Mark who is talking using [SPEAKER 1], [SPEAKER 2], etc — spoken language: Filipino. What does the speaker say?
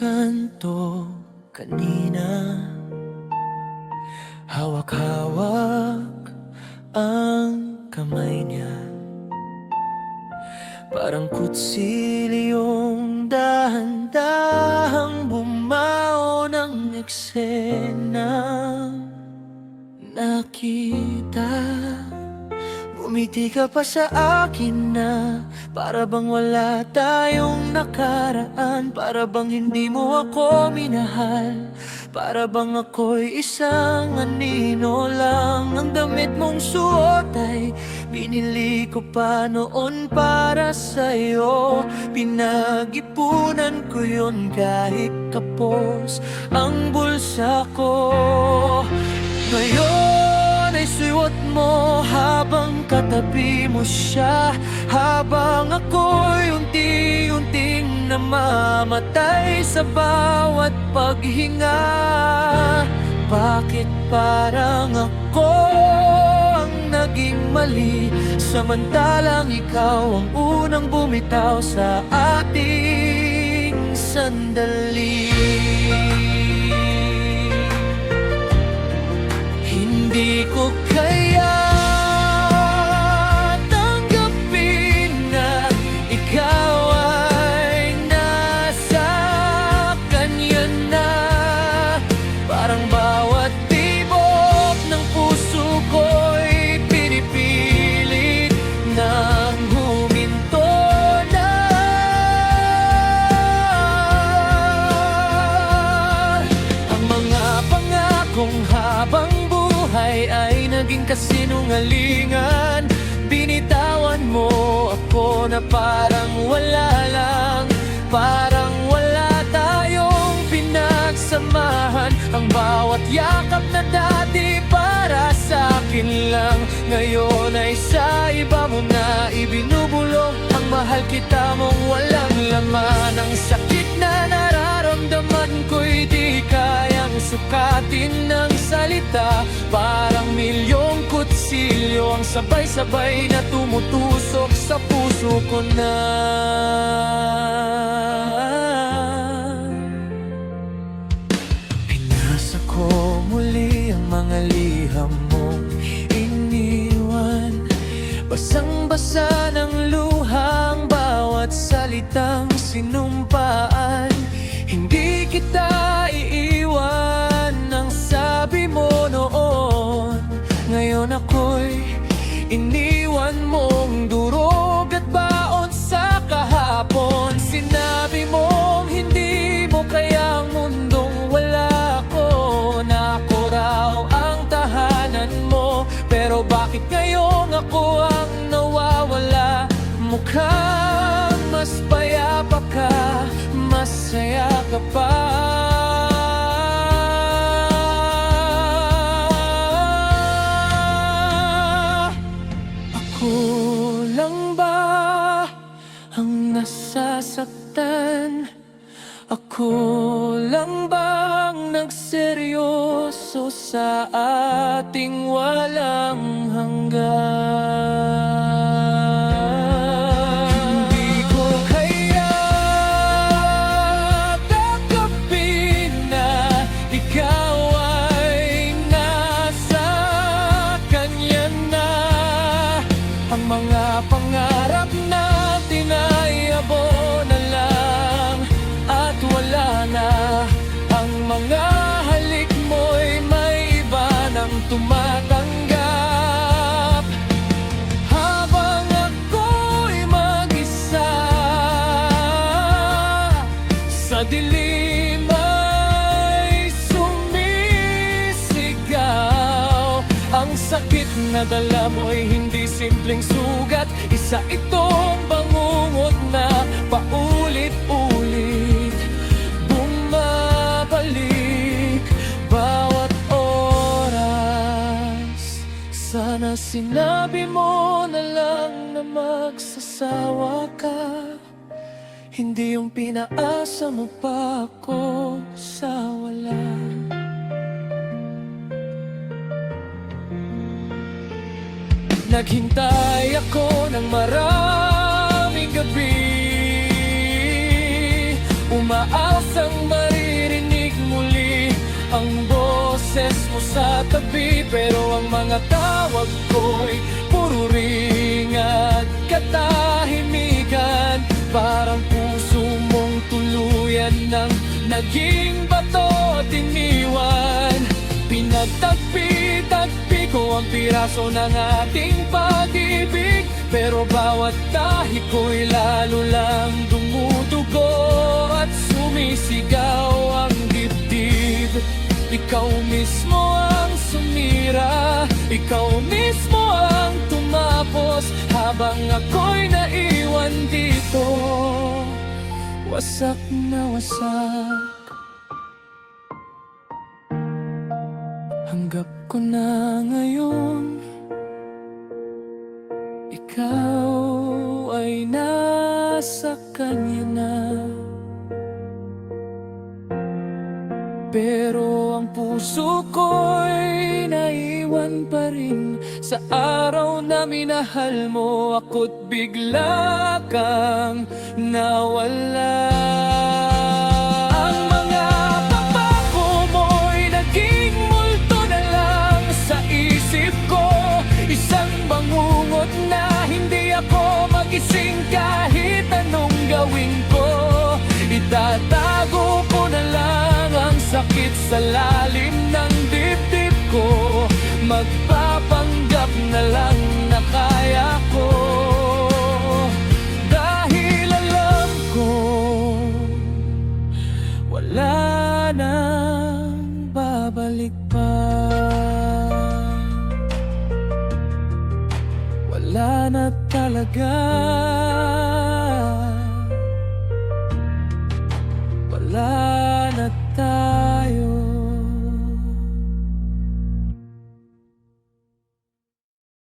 [SPEAKER 1] kanto kanina, hawak-hawak ang kamay niya. Parang kutsilyong dahan-dahang bumao ng eksena. Nakita, bumiti ka pa sa akin na para bang wala tayong nakaraan, para bang hindi mo ako minahal, para bang ako'y isang anino lang. Ang damit mong suot ay binili ko pa noon para sa'yo. Pinag-ipunan ko yun kahit kapos ang bulsa ko. Ngayon ay suot mo habang katabi mo siya, habang ako'y unti-unting namamatay sa bawat paghinga. Bakit parang ako ang naging mali, samantalang ikaw ang unang bumitaw sa ating sandali? Hindi ko kaya tanggapin na ikaw ay nasa kanya na. Parang bawat tibok ng puso ko'y pinipilit nang huminto na. Ang mga pangakong habang ay naging kasinungalingan. Binitawan mo ako na parang wala lang, parang wala tayong pinagsamahan. Ang bawat yakap na dati para sa akin lang, ngayon ay sa iba mo na ibinubulong. Ang mahal kita mong walang laman, ang sakit na nararamdaman ko'y di kayang sukatin ng salita. Parang milyong kutsilyo ang sabay-sabay na tumutusok sa puso ko na. Pinasa ko muli ang mga liham mong iniwan, basang-basa ng luhang bawat salitang sinumpaan. Hindi kita iiwan, ang sabi mo noon. Ngayon ako'y iniwan mong durog at baon sa kahapon. Sinabi mong hindi mo kayang mundong wala ko, na ako raw ang tahanan mo. Pero bakit ngayong ako ang nawawala? Mukhang mas payapa ka, masaya ka pa. Ako lang ba ang nasasaktan? Ako lang bang nagseryoso sa ating walang hanggan? Mga pangarap natin ay abo na lang at wala na. Ang mga halik mo'y may iba nang tumatanggap, habang ako'y mag-isa sa dilim ay sumisigaw. Ang sakit na dala mo'y hindi simpleng sugat, isa itong bangungot na paulit-ulit bumabalik bawat oras. Sana sinabi mo na lang na magsasawa ka, hindi yung pinaasa mo pa ako sa wala. Naghintay ako ng maraming gabi, umaasang sa tabi. Pero ang mga tawag ko'y puro ring at katahimikan. Parang puso mong tuluyan ng naging bato at iniwan. Pinagtagpi-tagpi ko ang piraso ng ating pag-ibig. Pero bawat tahi ko'y lalo lang dumudugo at sumisigaw ang dibdib. Ikaw mismo ang sumira, ikaw mismo ang tumapos, habang ako'y naiwan dito, wasak na wasak. Hanggap ko na ngayon, ikaw ay nasa kanya na. Pero ang puso ko'y naiwan pa rin sa araw na minahal mo ako't bigla kang nawala. Ang mga pangako mo'y naging multo na lang sa isip ko. Isang bangungot na hindi ako magising kahit anong gawin ko. Itatago ko na lang ang sakit sa lalim ng dibdib ko. Magpapanggap na lang na kaya ko, dahil alam ko wala nang babalik pa. Wala na talaga